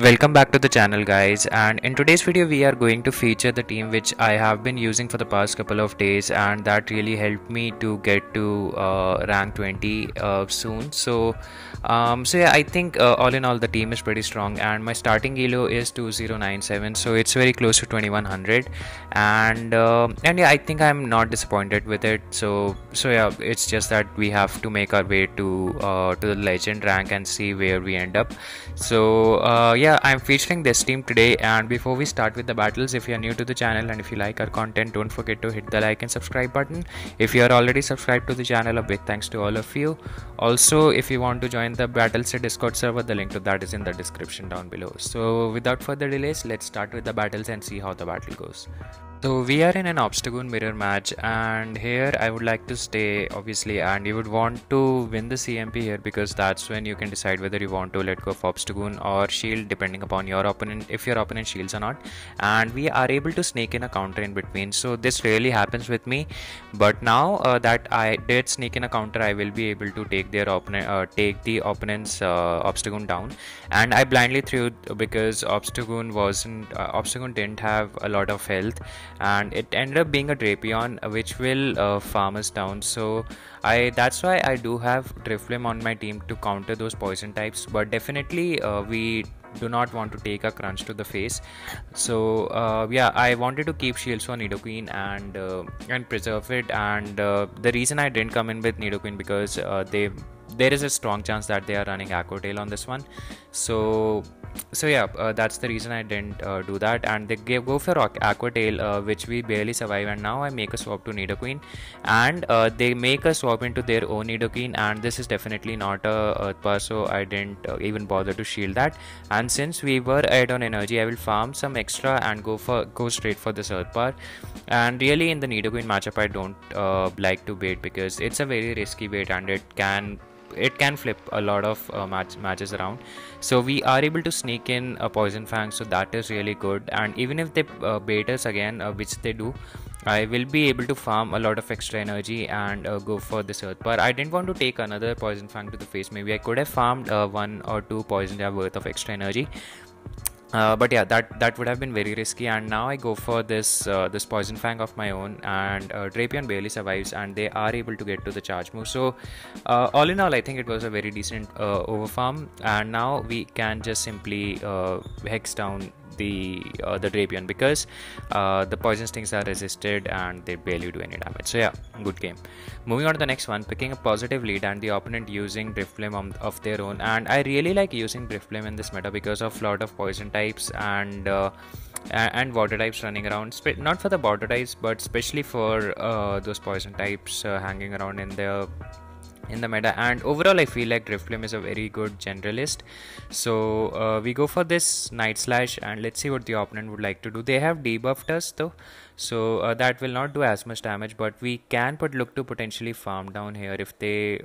Welcome back to the channel, guys, and in today's video we are going to feature the team which I have been using for the past couple of days, and that really helped me to get to rank 20 soon. So yeah, I think all in all the team is pretty strong, and my starting elo is 2097, so it's very close to 2100, and yeah, I think I'm not disappointed with it. So yeah, it's just that we have to make our way to the legend rank and see where we end up. So yeah, I'm featuring this team today, and before we start with the battles, if you are new to the channel and if you like our content, don't forget to hit the like and subscribe button. If you are already subscribed to the channel, a big thanks to all of you. Also, if you want to join the Battleset Discord server, the link to that is in the description down below. So without further delays, let's start with the battles and see how the battle goes. So we are in an Obstagoon mirror match, and here I would like to stay obviously, and you would want to win the CMP here because that's when you can decide whether you want to let go of Obstagoon or shield depending upon your opponent, if your opponent shields or not. And we are able to sneak in a counter in between, so this rarely happens with me, but now that I did sneak in a counter, I will be able to take their opponent, take the opponent's Obstagoon down. And I blindly threw because Obstagoon didn't have a lot of health, and it ended up being a Drapion which will farm us down. So that's why I do have Drifblim on my team to counter those poison types, but definitely we do not want to take a crunch to the face. So yeah, I wanted to keep shields for Nidoqueen and preserve it, and the reason I didn't come in with Nidoqueen because there is a strong chance that they are running Aqua Tail on this one. So yeah, that's the reason I didn't do that, and they go for Aqua Tail, which we barely survive. And now I make a swap to Nidoqueen, and they make a swap into their own Nidoqueen, and this is definitely not a Earthbar, so I didn't even bother to shield that. And since we were ahead on energy, I will farm some extra and go straight for this Earthbar. And really in the Nidoqueen matchup, I don't like to bait because it's a very risky bait, and it can flip a lot of matches around. So we are able to sneak in a Poison Fang, so that is really good. And even if they bait us again, which they do, I will be able to farm a lot of extra energy and go for this Earthbar. I didn't want to take another Poison Fang to the face. Maybe I could have farmed 1 or 2 Poison Jab worth of extra energy. But yeah, that would have been very risky, and now I go for this Poison Fang of my own, and Drapion barely survives, and they are able to get to the charge move. So all in all, I think it was a very decent overfarm, and now we can just simply hex down the Drapion because the poison stings are resisted and they barely do any damage. So yeah, good game. Moving on to the next one, picking a positive lead and the opponent using Drifblim of their own, and I really like using Drifblim in this meta because of lot of poison types and water types running around, not for the water types but especially for those poison types hanging around in the meta. And overall I feel like Drifblim is a very good generalist. So we go for this Night Slash, and let's see what the opponent would like to do. They have debuffed us though, so that will not do as much damage, but we can look to potentially farm down here if they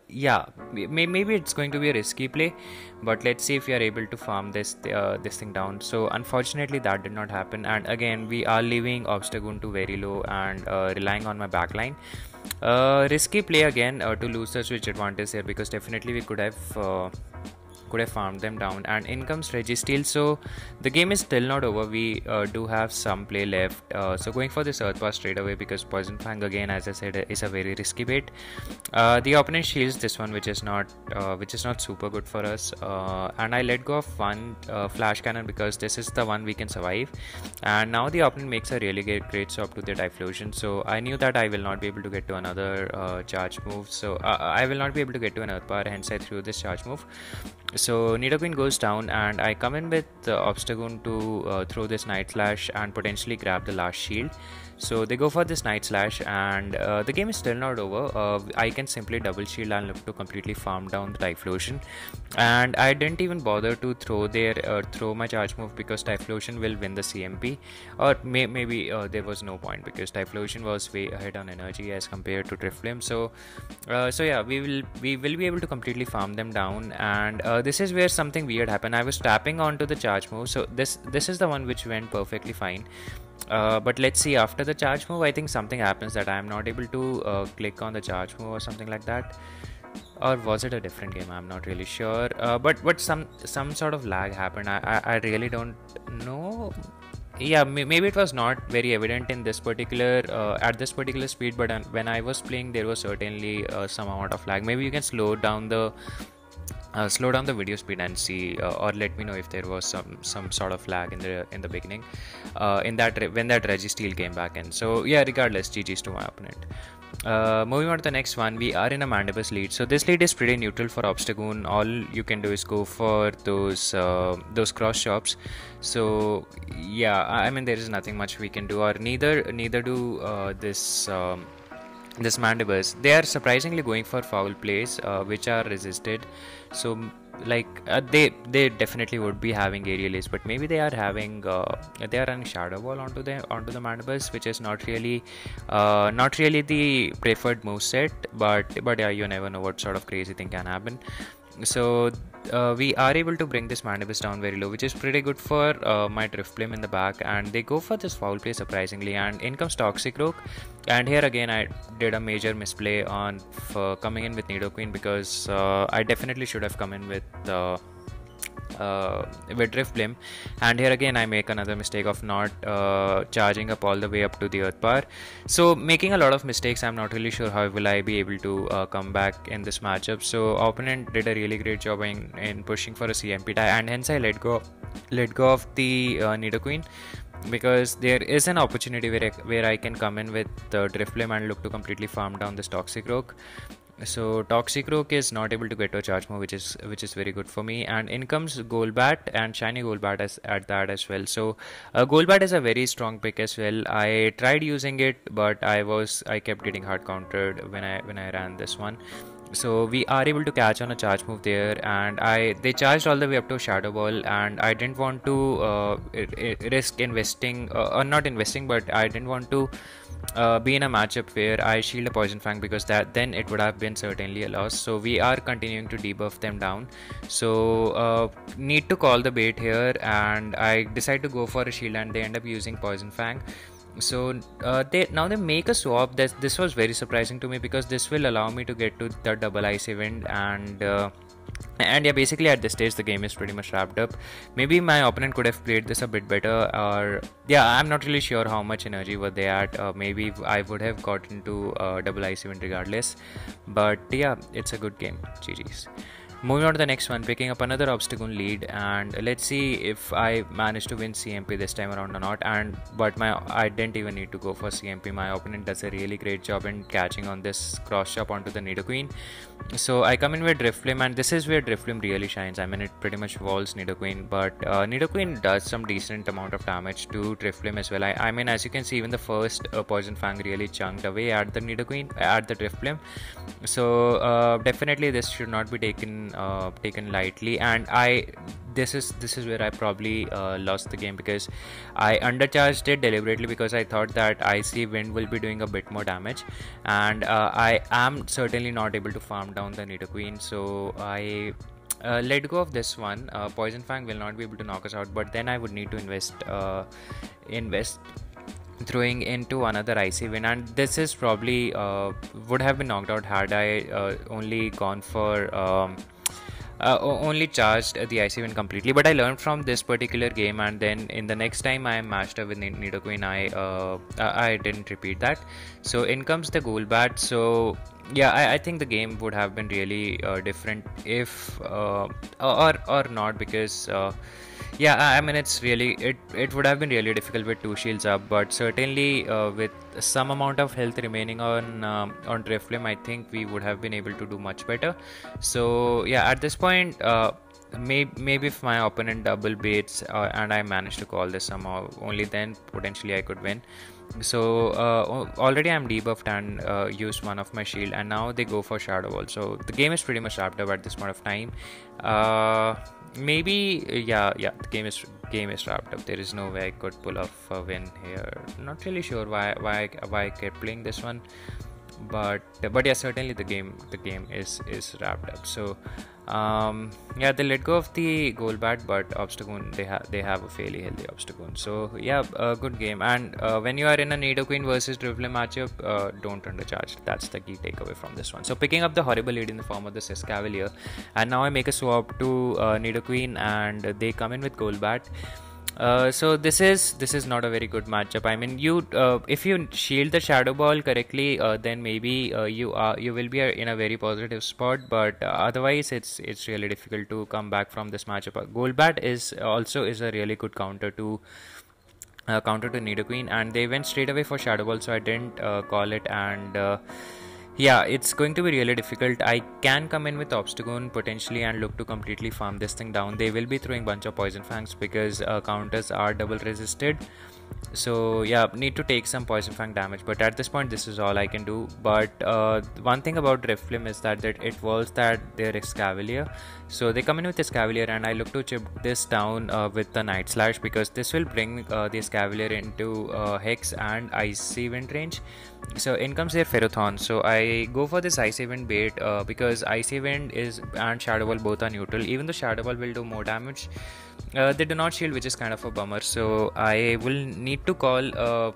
yeah, maybe it's going to be a risky play, but let's see if we are able to farm this thing down. So unfortunately that did not happen, and again we are leaving Obstagoon to very low and relying on my backline. Risky play again to lose the switch advantage here, because definitely we could have farmed them down. And in comes Registeel. So the game is still not over. We do have some play left, so going for this Earthbar straight away because Poison Fang again, as I said, is a very risky bait. The opponent shields this one, which is not super good for us, and I let go of one flash cannon because this is the one we can survive. And now the opponent makes a really great swap to their Typhlosion, so I knew that I will not be able to get to another charge move, so I will not be able to get to an Earthbar, hence I threw this charge move. So Nidoqueen goes down, and I come in with Obstagoon to throw this Night Slash and potentially grab the last shield. So they go for this Night Slash, and the game is still not over. I can simply double shield and look to completely farm down the Typhlosion. And I didn't even bother to throw my charge move because Typhlosion will win the CMP, or maybe there was no point because Typhlosion was way ahead on energy as compared to Drifblim. So yeah, we will be able to completely farm them down. And this is where something weird happened. I was tapping onto the charge move, so this is the one which went perfectly fine. But let's see, after the charge move I think something happens that I am not able to click on the charge move or something like that. or was it a different game? I'm not really sure. But some sort of lag happened. I really don't know. Yeah, maybe it was not very evident in this particular at this particular speed, but when I was playing, there was certainly some amount of lag. Maybe you can slow down the video speed and see, or let me know if there was some sort of lag in the beginning, in that when that Registeel came back in. So yeah, regardless, GG's to my opponent. Moving on to the next one, we are in a Mandibuzz lead. So this lead is pretty neutral for Obstagoon. All you can do is go for those cross shops. So yeah, I mean there is nothing much we can do, or neither do this Mandibuzz. They are surprisingly going for foul plays, which are resisted. So like they definitely would be having aerial ace, but maybe they are running shadow ball onto the Mandibuzz, which is not really the preferred moveset, but yeah, you never know what sort of crazy thing can happen. So we are able to bring this Mandibuzz down very low, which is pretty good for my Drifblim in the back, and they go for this foul play surprisingly, and in comes Toxicroak. And here again I did a major misplay on coming in with Nidoqueen, because I definitely should have come in with Drifblim, and here again I make another mistake of not charging up all the way up to the earth power. So making a lot of mistakes. I'm not really sure how will I be able to come back in this matchup. So opponent did a really great job in pushing for a CMP tie, and hence I let go of the Nidoqueen, because there is an opportunity where I can come in with Drifblim and look to completely farm down this Toxicroak. So Toxicroak is not able to get to a charge move, which is very good for me. And in comes Golbat, and shiny Golbat at that as well. So Golbat is a very strong pick as well. I tried using it, but I kept getting hard countered when I ran this one. So we are able to catch on a charge move there, and they charged all the way up to Shadow Ball, and I didn't want to risk investing, or not investing, but I didn't want to be in a matchup where I shield a Poison Fang, because then it would have been certainly a loss. So we are continuing to debuff them down. So need to call the bait here, and I decide to go for a shield, and they end up using Poison Fang. So they make a swap. This was very surprising to me, because this will allow me to get to the double Icy Wind, and yeah, basically at this stage the game is pretty much wrapped up. Maybe my opponent could have played this a bit better, or yeah, I'm not really sure how much energy were they at. Maybe I would have gotten to double Icy Wind regardless, but yeah, it's a good game. GG's. Moving on to the next one, picking up another Obstagoon lead, and let's see if I manage to win CMP this time around or not. But I didn't even need to go for CMP. My opponent does a really great job in catching on this cross chop onto the Nidoqueen. So I come in with Drifblim, and this is where Drifblim really shines. I mean, it pretty much walls Nidoqueen, but Nidoqueen does some decent amount of damage to Drifblim as well. I mean, as you can see, even the first Poison Fang really chunked away at the Drifblim. So definitely this should not be taken lightly, and this is where I probably lost the game, because I undercharged it deliberately, because I thought that Icy Wind will be doing a bit more damage, and I am certainly not able to farm down the Nidoqueen. So I let go of this one. Poison Fang will not be able to knock us out, but then I would need to invest throwing into another Icy Wind, and this is probably would have been knocked out had I only gone for only charged the Icy Wind completely. But I learned from this particular game, and then in the next time I matched up with Nidoqueen, I didn't repeat that. So in comes the Golbat. So yeah, I think the game would have been really different if or not, because yeah, I mean, it would have been really difficult with 2 shields up, but certainly with some amount of health remaining on Drifblim, I think we would have been able to do much better. So yeah, at this point, maybe if my opponent double baits and I manage to call this somehow, only then potentially I could win. So already I'm debuffed and used one of my shield, and now they go for Shadow Ball. So the game is pretty much wrapped up at this point of time. Maybe yeah, the game is wrapped up. There is no way I could pull off a win here. Not really sure why I kept playing this one. but yeah, certainly the game is wrapped up. So yeah, they let go of the Golbat, but Obstagoon, they have a fairly healthy Obstagoon. So yeah, a good game. And when you are in a Nidoqueen versus Drifblim matchup, don't undercharge. That's the key takeaway from this one. So picking up the horrible lead in the form of the Escavalier, and now I make a swap to Nidoqueen, and they come in with Golbat. So this is not a very good matchup. I mean, if you shield the Shadow Ball correctly, then maybe you will be in a very positive spot. But otherwise, it's really difficult to come back from this matchup. Golbat is a really good counter to Nidoqueen, and they went straight away for Shadow Ball, so I didn't call it. And yeah, it's going to be really difficult. I can come in with Obstagoon potentially and look to completely farm this thing down. They will be throwing bunch of Poison Fangs because counters are double resisted. So yeah, need to take some Poison Fang damage, but at this point this is all I can do. But one thing about Drifblim is that it was that their Escavalier. So they come in with Escavalier, and I look to chip this down with the Night Slash, because this will bring the Escavalier into Hex and Icy Wind range. So in comes their Ferrothorn. So I go for this Icy Wind bait because Icy Wind and Shadow Ball both are neutral. Even though Shadow Ball will do more damage, they do not shield, which is kind of a bummer. So I will need to call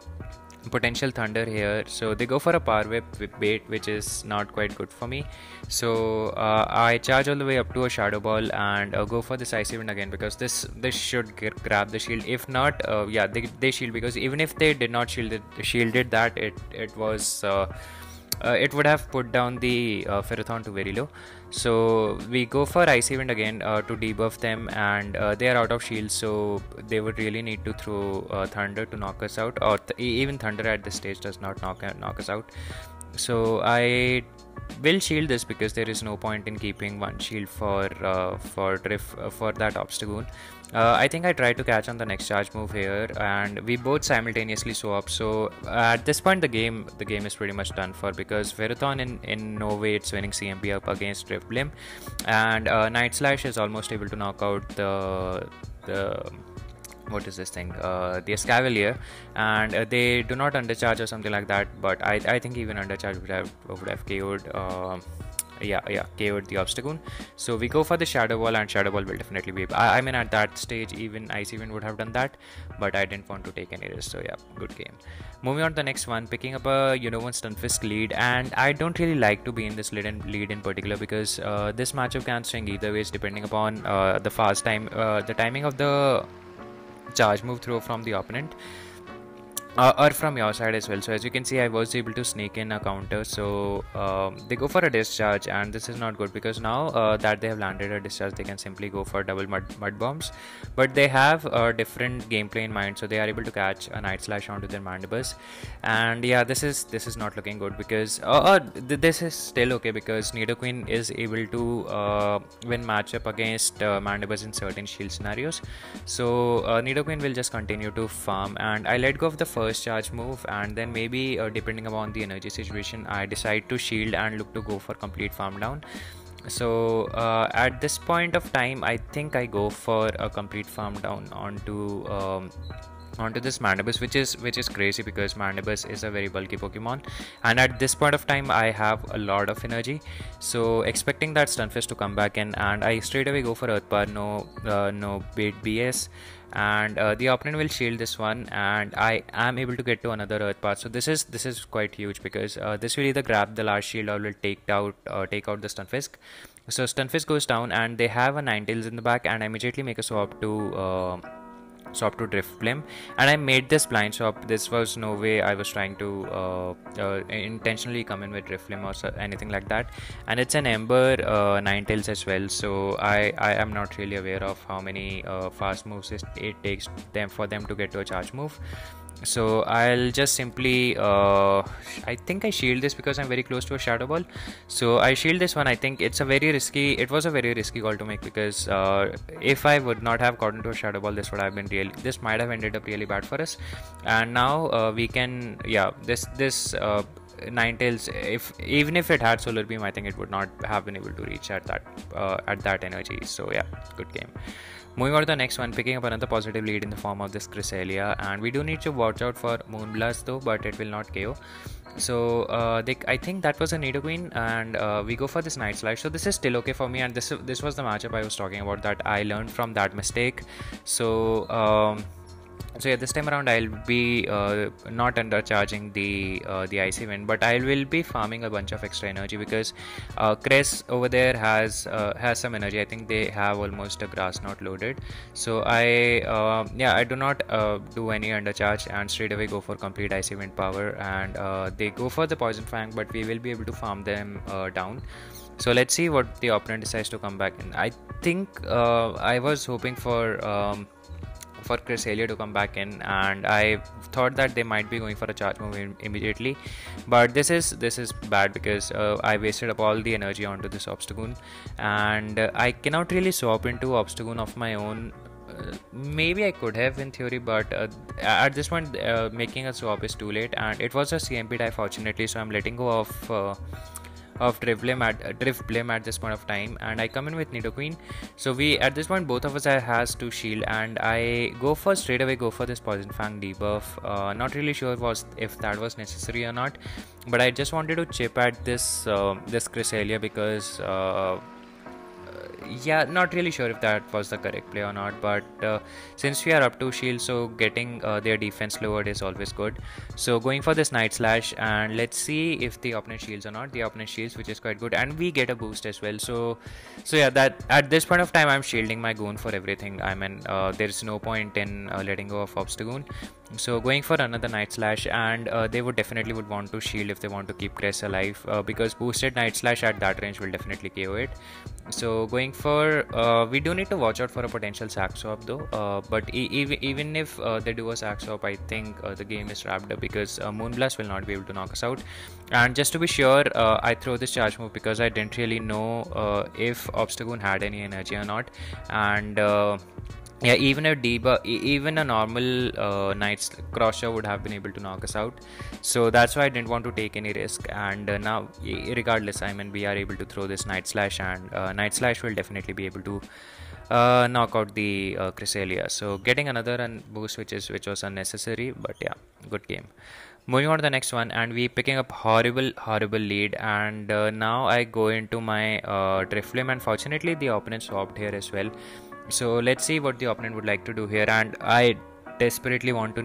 potential Thunder here. So they go for a Power Whip bait, which is not quite good for me. So I charge all the way up to a Shadow Ball and go for this Icy Wind again, because this should grab the shield. If not, yeah, they shield, because even if they did not shielded that, it was it would have put down the Ferrothorn to very low. So we go for Icy Wind again to debuff them, and they are out of shields, so they would really need to throw Thunder to knock us out, or even Thunder at this stage does not knock us out. So I will shield this, because there is no point in keeping one shield for that Obstagoon. I think I try to catch on the next charge move here, and we both simultaneously swap. So at this point the game is pretty much done for, because Ferrothorn in no way it's winning CMP up against Drifblim, and Night Slash is almost able to knock out the what is this thing, the Escavalier, and they do not undercharge or something like that, but I think even undercharge would have KO'd KO'd the Obstagoon. So we go for the Shadow Ball, and Shadow Ball will definitely be, I mean, at that stage even Icy Wind would have done that, but I didn't want to take any risk. So yeah, good game. Moving on to the next one, picking up a Stunfisk Lead, and I don't really like to be in this lead in particular, because this matchup can swing either ways depending upon the timing of the charge move throw from the opponent, or from your side as well. So as you can see, I was able to sneak in a counter. So they go for a discharge, and this is not good, because now that they have landed a discharge, they can simply go for double mud bombs, but they have a different gameplay in mind, so they are able to catch a Night Slash onto their Mandibuzz. And yeah, this is not looking good, because this is still okay, because Nidoqueen is able to win matchup against Mandibuzz in certain shield scenarios. So Nidoqueen will just continue to farm, and I let go of the first charge move, and then maybe depending upon the energy situation, I decide to shield and look to go for complete farm down. So at this point of time, I think I go for a complete farm down onto this Mandibuzz, which is crazy, because Mandibuzz is a very bulky Pokemon, and at this point of time I have a lot of energy. So expecting that Stunfisk to come back in, and I straight away go for Earth Power, no bait BS, and the opponent will shield this one, and I am able to get to another Earth Path. So this is quite huge, because this will either grab the last shield or will take out the Stunfisk. So Stunfisk goes down, and they have a Ninetales in the back, and I immediately make a swap to Drifblim, and I made this blind swap. This was no way I was trying to intentionally come in with Drifblim or anything like that, and it's an Ember Ninetales as well. So I am not really aware of how many fast moves it takes for them to get to a charge move. So I'll just simply I think I shield this, because I'm very close to a Shadow Ball. So I shield this one. I think it was a very risky call to make, because if I would not have gotten to a Shadow Ball, this might have ended up really bad for us. And now we can, yeah, this Ninetales, even if it had Solar Beam, I think it would not have been able to reach at that energy. So yeah, good game. Moving on to the next one, picking up another positive lead in the form of this Cresselia, and we do need to watch out for Moonblast though, but it will not KO. So I think that was a Nidoqueen, and we go for this Night Slash. So this is still okay for me, and this was the matchup I was talking about that I learned from that mistake. So yeah, this time around I'll be not undercharging the Icy Wind, but I will be farming a bunch of extra energy because Cress over there has some energy. I think they have almost a Grass Knot loaded. So I do not do any undercharge and straight away go for complete Icy Wind power, and they go for the Poison Fang, but we will be able to farm them down. So let's see what the opponent decides to come back in. I think I was hoping for Cresselia to come back in, and I thought that they might be going for a charge move immediately, but this is bad because I wasted up all the energy onto this Obstagoon, and I cannot really swap into Obstagoon of my own. Maybe I could have in theory, but at this point making a swap is too late, and it was a CMP die fortunately, so I'm letting go of Drifblim at this point of time, and I come in with Nidoqueen. So we at this point both of us has 2 shield, and I straight away go for this Poison Fang debuff. Not really sure if that was necessary or not, but I just wanted to chip at this Cresselia because yeah, not really sure if that was the correct play or not, but since we are up to shield, so getting their defense lowered is always good. So going for this Night Slash, and let's see if the opponent shields or not. The opponent shields, which is quite good, and we get a boost as well. So yeah, that at this point of time I'm shielding my Goon for everything. I mean, there's no point in letting go of Obstagoon. So going for another Night Slash, and they would definitely want to shield if they want to keep Cress alive, because boosted Night Slash at that range will definitely KO it. So going for we do need to watch out for a potential sack swap though, but even if they do a sack swap, I think the game is wrapped up because Moonblast will not be able to knock us out. And just to be sure, I throw this charge move because I didn't really know if Obstagoon had any energy or not, and yeah, even a normal Knight's Crosshaw would have been able to knock us out. So that's why I didn't want to take any risk. And now, regardless, I mean, we are able to throw this Night Slash, and Night Slash will definitely be able to knock out the Cresselia. So getting another boost, which was unnecessary, but yeah, good game. Moving on to the next one, and we picking up horrible lead, and now I go into my Drifblim, and fortunately the opponent swapped here as well. So let's see what the opponent would like to do here, and I desperately want to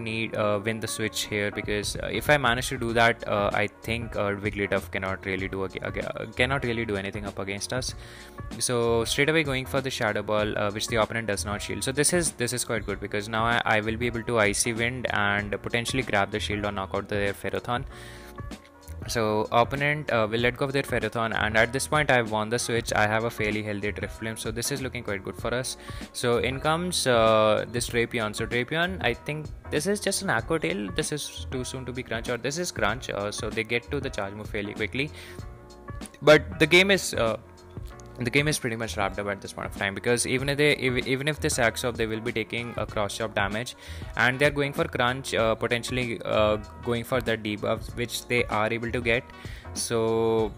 win the switch here, because if I manage to do that, I think Wigglytuff cannot really do anything up against us. So straight away going for the Shadow Ball, which the opponent does not shield. So this is quite good because now I will be able to Icy Wind and potentially grab the shield or knock out their Ferrothorn. So opponent will let go of their Ferrothorn, and at this point I've won the switch. I have a fairly healthy Drifblim, so this is looking quite good for us. So in comes this Drapion. So Drapion, I think this is just an Aqua Tail. This is too soon to be Crunch, or this is Crunch. So they get to the charge move fairly quickly, but the game is pretty much wrapped up at this point of time, because even if they sack swap, they will be taking a cross chop damage, and they're going for Crunch, potentially going for the debuff, which they are able to get. So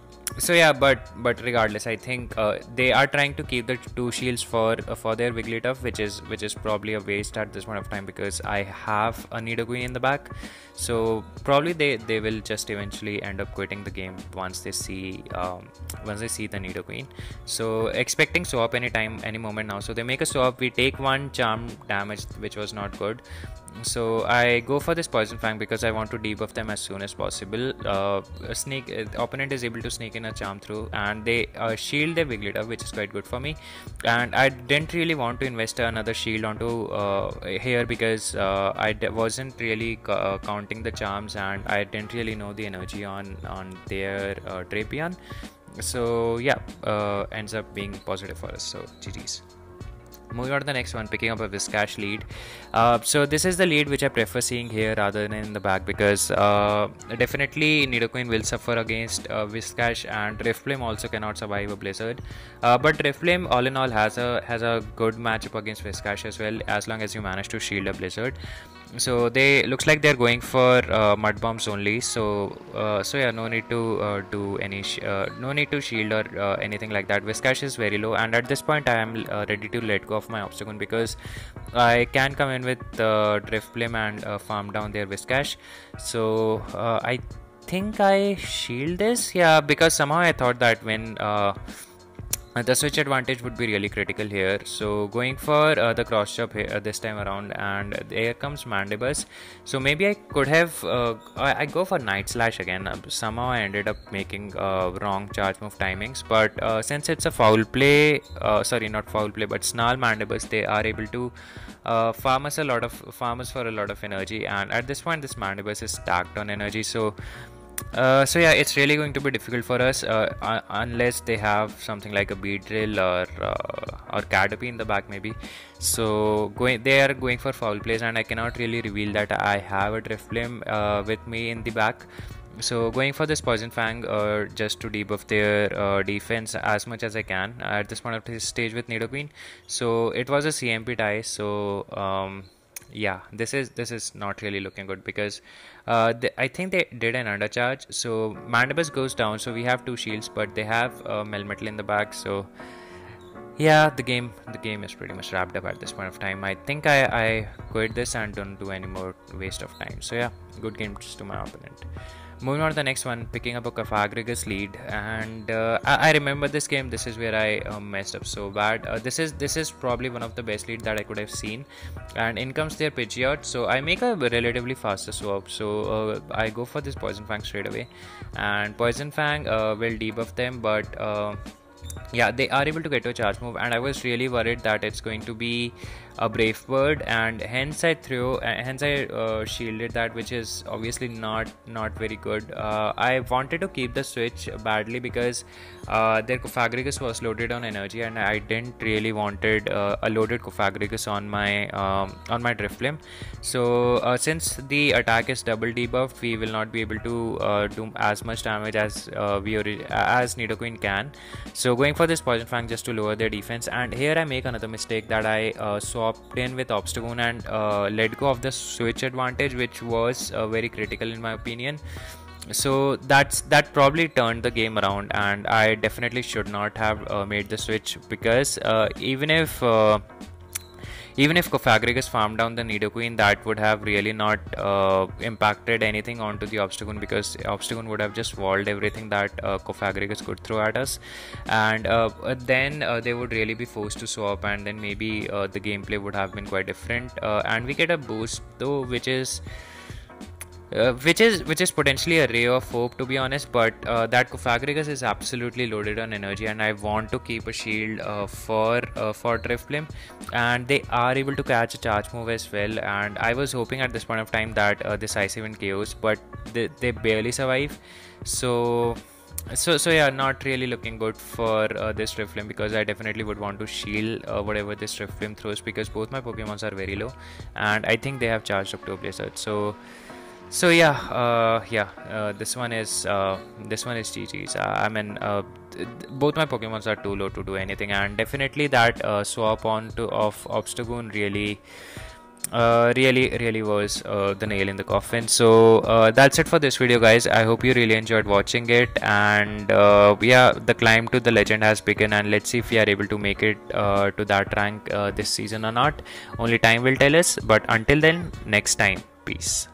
yeah, but regardless, I think they are trying to keep the 2 shields for their Wigglytuff, which is probably a waste at this point of time, because I have a Nidoqueen in the back. So probably they will just eventually end up quitting the game once they see the Nidoqueen. So expecting swap any moment now. So they make a swap, we take 1 charm damage, which was not good. So I go for this Poison Fang because I want to debuff them as soon as possible. Opponent is able to sneak in a charm through, and they shield their Wigglytuff, which is quite good for me. And I didn't really want to invest another shield onto here, because I wasn't really counting the charms, and I didn't really know the energy on their Drapion. So yeah, ends up being positive for us. So GG's. Moving on to the next one, picking up a Whiscash Lead. So this is the lead which I prefer seeing here rather than in the back, because definitely Nidoqueen will suffer against Whiscash, and Drifblim also cannot survive a Blizzard. But Drifblim all in all has a good matchup against Whiscash as well, as long as you manage to shield a Blizzard. So looks like they're going for mud bombs only. So yeah, no need to do any no need to shield or anything like that. Whiscash is very low, and at this point I am ready to let go off my Obstagoon because I can come in with Drifblim and farm down their Whiscash. So I think I shield this, yeah, because somehow I thought that when the switch advantage would be really critical here. So going for the cross chop here this time around, and here comes Mandibuzz. So maybe I could have I go for Night Slash again. Somehow I ended up making wrong charge move timings, but since it's a foul play, sorry, not foul play, but Snarl Mandibuzz, they are able to farm us for a lot of energy, and at this point this Mandibuzz is stacked on energy. So yeah, it's really going to be difficult for us unless they have something like a Beedrill or Caterpie in the back maybe. So they are going for foul plays, and I cannot really reveal that I have a Drifblim with me in the back. So going for this Poison Fang just to debuff their defense as much as I can at this point of this stage with Nidoqueen. So it was a CMP tie, so yeah, this is not really looking good because I think they did an undercharge. So Mandibuzz goes down, so we have 2 shields, but they have Melmetal in the back. So yeah, the game is pretty much wrapped up at this point of time. I think I quit this and don't do any more waste of time. So yeah, good game to my opponent. Moving on to the next one, picking up a Cofagrigus Lead, and I remember this game. This is where I messed up so bad. This is probably one of the best lead that I could have seen, and in comes their Pidgeot. So I make a relatively faster swap. So I go for this Poison Fang straight away, and Poison Fang will debuff them, but yeah, they are able to get to a charge move, and I was really worried that it's going to be a Brave Bird, and hence I shielded that, which is obviously not very good. I wanted to keep the switch badly because their Cofagrigus was loaded on energy, and I didn't really wanted a loaded Cofagrigus on my Drifblim. So since the attack is double debuffed, we will not be able to do as much damage as Nidoqueen can. So going for this Poison Fang just to lower their defense, and here I make another mistake that I swapped in with Obstagoon and let go of the switch advantage, which was very critical in my opinion. So that probably turned the game around, and I definitely should not have made the switch, because even if Cofagrigus farmed down the Nidoqueen, that would have really not impacted anything onto the Obstagoon, because Obstagoon would have just walled everything that Cofagrigus could throw at us, and then they would really be forced to swap, and then maybe the gameplay would have been quite different. And we get a boost though, which is potentially a ray of hope, to be honest, but that Cofagrigus is absolutely loaded on energy, and I want to keep a shield for Drifblim, and they are able to catch a charge move as well, and I was hoping at this point of time that this Ice Event KOs, but they barely survive. So yeah, not really looking good for this Drifblim, because I definitely would want to shield whatever this Drifblim throws, because both my Pokemons are very low, and I think they have charged up to a Blizzard. So yeah, this one is GG's. I mean, both my Pokemons are too low to do anything, and definitely that swap of Obstagoon really was the nail in the coffin. So that's it for this video, guys. I hope you really enjoyed watching it, and yeah, the climb to the legend has begun, and let's see if we are able to make it to that rank this season or not. Only time will tell us, but until then, next time, peace.